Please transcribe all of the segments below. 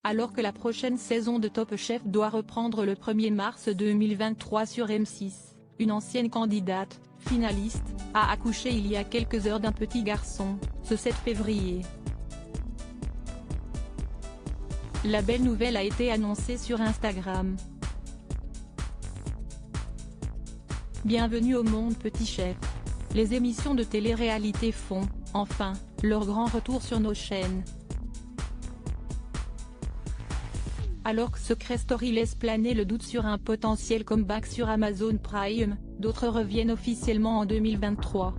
Alors que la prochaine saison de Top Chef doit reprendre le 1er mars 2023 sur M6, une ancienne candidate, finaliste, a accouché il y a quelques heures d'un petit garçon, ce 7 février. La belle nouvelle a été annoncée sur Instagram. Bienvenue au monde Petit Chef. Les émissions de télé-réalité font, enfin, leur grand retour sur nos chaînes. Alors que Secret Story laisse planer le doute sur un potentiel comeback sur Amazon Prime, d'autres reviennent officiellement en 2023.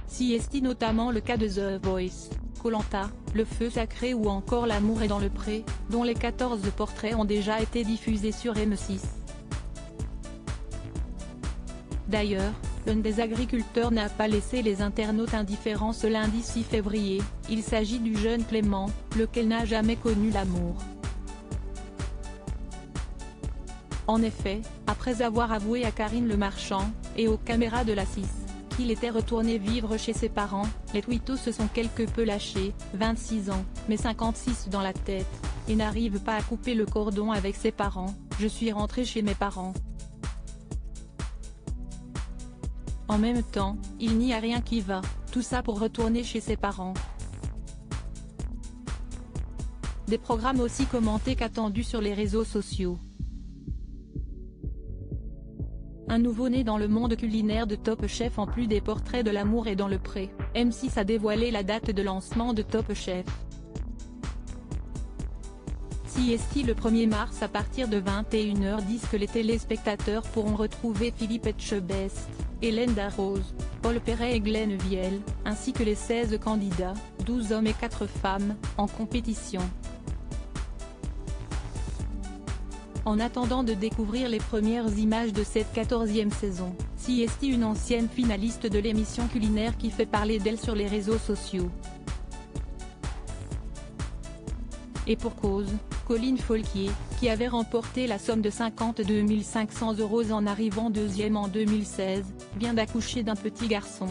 Si est notamment le cas de The Voice, Koh-Lanta, Le Feu Sacré ou encore L'amour est dans le pré, dont les 14 portraits ont déjà été diffusés sur M6. D'ailleurs, l'un des agriculteurs n'a pas laissé les internautes indifférents ce lundi 6 février, il s'agit du jeune Clément, lequel n'a jamais connu l'amour. En effet, après avoir avoué à Karine Le Marchand, et aux caméras de la 6, qu'il était retourné vivre chez ses parents, les twittos se sont quelque peu lâchés, 26 ans, mais 56 dans la tête, et n'arrive pas à couper le cordon avec ses parents, je suis rentré chez mes parents. En même temps, il n'y a rien qui va, tout ça pour retourner chez ses parents. Des programmes aussi commentés qu'attendus sur les réseaux sociaux. Un nouveau-né dans le monde culinaire de Top Chef en plus des portraits de L'amour est dans le pré, M6 a dévoilé la date de lancement de Top Chef. CST le 1er mars à partir de 21h10 que les téléspectateurs pourront retrouver Philippe Etchebest, Hélène Darroze, Paul Perret et Glenn Viel, ainsi que les 16 candidats, 12 hommes et 4 femmes, en compétition. En attendant de découvrir les premières images de cette 14e saison, CST une ancienne finaliste de l'émission culinaire qui fait parler d'elle sur les réseaux sociaux. Et pour cause, Colline Folquier, qui avait remporté la somme de 52 500 € en arrivant deuxième en 2016, vient d'accoucher d'un petit garçon.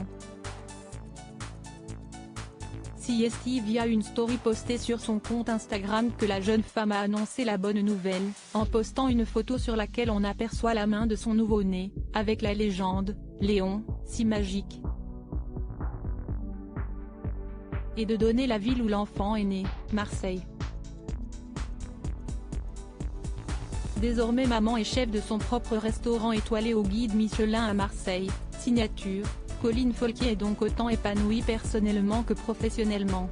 CST via une story postée sur son compte Instagram que la jeune femme a annoncé la bonne nouvelle, en postant une photo sur laquelle on aperçoit la main de son nouveau-né, avec la légende « Léon, si magique ». Et de donner la ville où l'enfant est né, Marseille. Désormais maman est chef de son propre restaurant étoilé au guide Michelin à Marseille, signature, Colline Folquier est donc autant épanouie personnellement que professionnellement.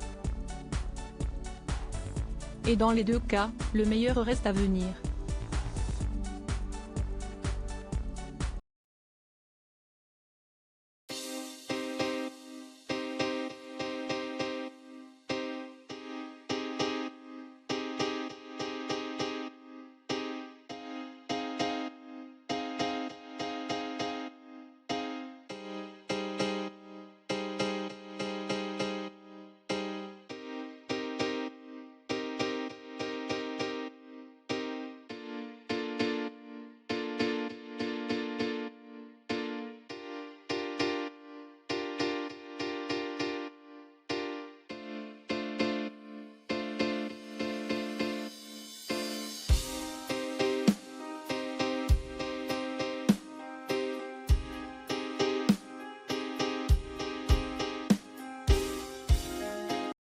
Et dans les deux cas, le meilleur reste à venir.